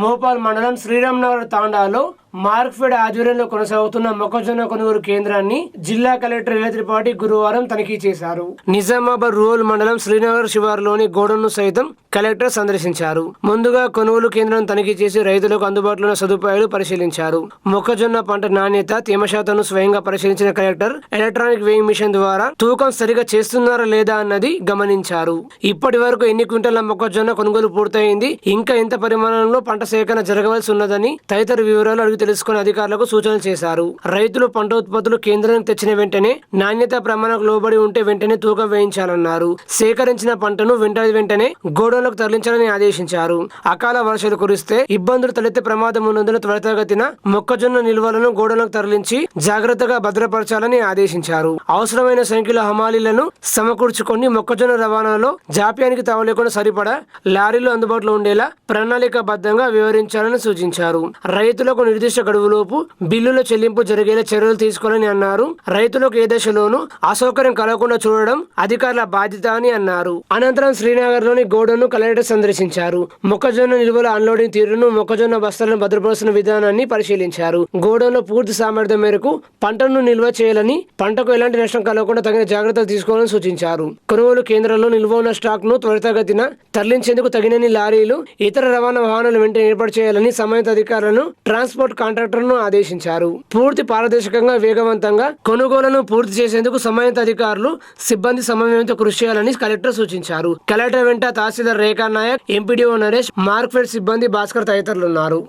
మోపాల్ మండలం శ్రీరాంనగర్ తాండాలో మార్క్ఫెడ్ ఆధ్వర్యంలో కొనసాగుతున్న మొక్కజొన్న కొనుగోలు కేంద్రాన్ని జిల్లా కలెక్టర్ ఇలా త్రిపాఠి గురువారం తనిఖీ చేశారు. నిజామాబాద్ రూరల్ మండలం శ్రీనగర్ శివారులోని గోడౌన్ను సైతం కలెక్టర్ సందర్శించారు. ముందుగా కొనుగోలు కేంద్రం తనిఖీ చేసి రైతులకు అందుబాటులో ఉన్న సదుపాయాలు పరిశీలించారు. మొక్కజొన్న పంట నాణ్యత, తేమ శాతంను స్వయంగా పరిశీలించిన కలెక్టర్ ఎలక్ట్రానిక్ వేయింగ్ మిషన్ ద్వారా తూకం సరిగా చేస్తున్నారా లేదా అన్నది గమనించారు. ఇప్పటి వరకు ఎన్ని క్వింటాల మొక్కజొన్న కొనుగోలు పూర్తయింది, ఇంకా ఎంత పరిమాణంలో పంట సేకరణ జరగవలసి ఉన్నదని తదితర వివరాలు అడిగి తెలుసుకుని అధికారులకు సూచనలు చేశారు. రైతులు పంట ఉత్పత్తులు కేంద్రానికి తెచ్చిన వెంటనే నాణ్యత ప్రమాణాలకు లోబడి ఉంటే వెంటనే తూకం వేయించాలన్నారు. సేకరించిన పంటను వెంటనే గోడౌన్లకు తరలించాలని ఆదేశించారు. అకాల వర్షాలు కురిస్తే ఇబ్బందులు తలెత్తే ప్రమాదం ఉన్నందున త్వరితగతిన మొక్కజొన్న నిల్వలను గోడౌన్లకు తరలించి జాగ్రత్తగా భద్రపరచాలని ఆదేశించారు. అవసరమైన సంఖ్యలో హమాలీలను సమకూర్చుకొని మొక్కజొన్న రవాణాలో జాప్యానికి తావలేకుండా సరిపడా లారీలు అందుబాటులో ఉండేలా ప్రణాళికాబద్ధంగా వివరించాలని సూచించారు. రైతులకు నిర్దిష్ట గడువులోపు బిల్లుల చెల్లింపు జరిగేలా చర్యలు తీసుకోవాలని అన్నారు. రైతులకు ఏ దశలోనూ అసౌకర్యం కలగకుండా చూడడం అధికారుల బాధ్యత అని అన్నారు. అనంతరం శ్రీనగర్ లోని గోడౌన్ను కలెక్టర్ సందర్శించారు. మొక్కజొన్న నిల్వల అన్లోడింగ్ తీరును, మొక్కజొన్న బస్తాలను భద్రపరుస్తున్న విధానాన్ని పరిశీలించారు. గోడౌన్లో పూర్తి సామర్థ్యం మేరకు పంటను నిల్వ చేయాలని, పంటకు ఎలాంటి నష్టం కలగకుండా తగిన జాగ్రత్తలు తీసుకోవాలని సూచించారు. కొనుగోలు కేంద్రంలో నిల్వ ఉన్న స్టాక్ ను త్వరితగతిన తరలించేందుకు తగినన్ని లారీలు, ఇతర రవాణా వాహనాలు వెంటనే ఏర్పాటు చేయాలని సంబంధిత అధికారులను, ట్రాన్స్పోర్ట్ కాంట్రాక్టర్ను ఆదేశించారు. పూర్తి పారదర్శకంగా, వేగవంతంగా కొనుగోలును పూర్తి చేసేందుకు సంబంధిత అధికారులు, సిబ్బంది సమన్వయంతో కృషి చేయాలని కలెక్టర్ సూచించారు. కలెక్టర్ వెంట తహసీల్దార్ రేఖా నాయక్, ఎంపీడీఓ నరేష్, మార్క్ఫెడ్ సిబ్బంది భాస్కర్ తదితరులు ఉన్నారు.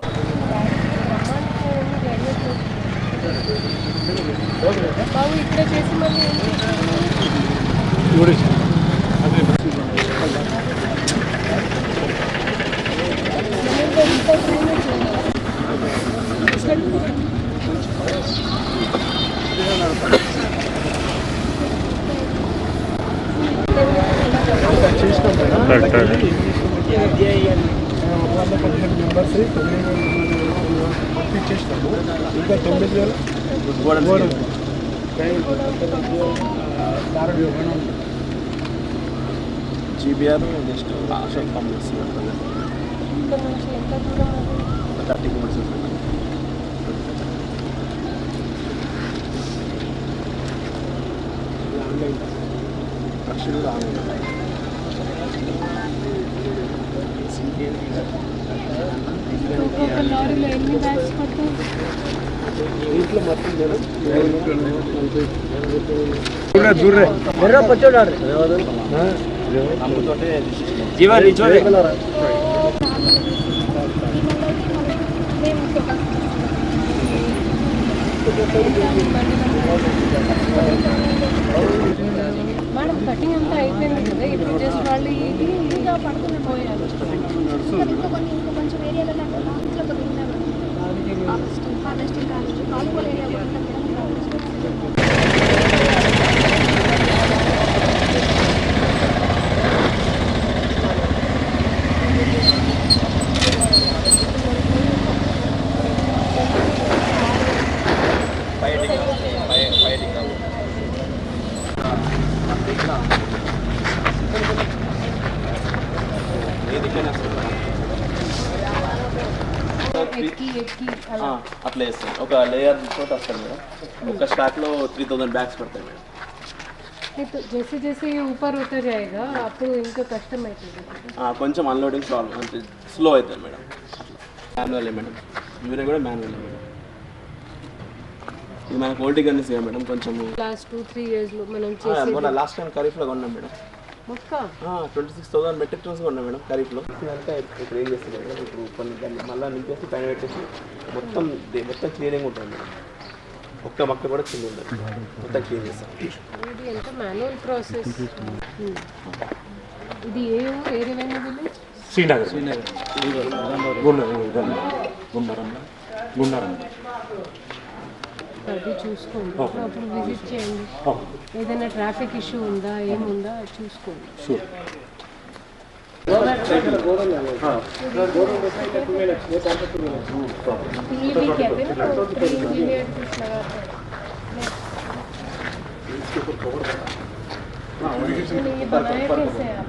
ఇంకా 9,000 GBR next Ashok complex 30 kilometres ఇంట్లో మొత్తం మేడం కటింగ్ అంతా అయిపోయింది కదా, ఇప్పుడు జస్ట్ వాళ్ళు ఇది పడుకుని పోయారు. కొంచెం ఏరియాలో అట్లా వేస్తాం. ఒక లేయర్ తోటి వస్తుంది మేడం. ఒక స్టాక్లో 3000 బ్యాగ్స్ పడతాయి మేడం. जैसे जैसे ये ऊपर होता जाएगा आपको इनका कष्टम అవుతుంది. కొంచెం అన్లోడింగ్ సాల్వ్ అంటే స్లో అవుతుంది మేడం. మాన్యువల్ మేడం, ఇవన్నీ కూడా మాన్యువల్ మేడం. ఇది మనకు ఓల్టీ గన్స్ మేడం. కొంచెం లాస్ట్ 2-3 ఇయర్స్ లో మనం చేసే లాస్ట్ టైం ఖరీఫ్లో కొన్నాం మేడం. మొక్క 26,000 మెట్రిక్ టన్స్ కొన్నాం మేడం ఖరీఫ్లో. ఇదంతా ఇప్పుడు ఏం చేస్తుంది మేడం, ఇప్పుడు కొన్ని దాన్ని మళ్ళీ నింపేసి పైన పెట్టేసి మొత్తం క్లీనింగ్ ఉంటుంది మేడం. ఒక్క మొక్క కూడా చిన్న ఉండదు, మొత్తం క్లీన్ చేస్తాం. ఇది ఎంత మాన్యువల్ ప్రాసెస్. ఇది ఏ ఏరియా విలేజ్? శ్రీనగర్. గుండారం. అది చూసుకోండి, అప్పుడు విజిట్ చేయండి. ఏదైనా ట్రాఫిక్ ఇష్యూ ఉందా, ఏముందా చూసుకోండి. షూర్. ये बनाया कैसे आप?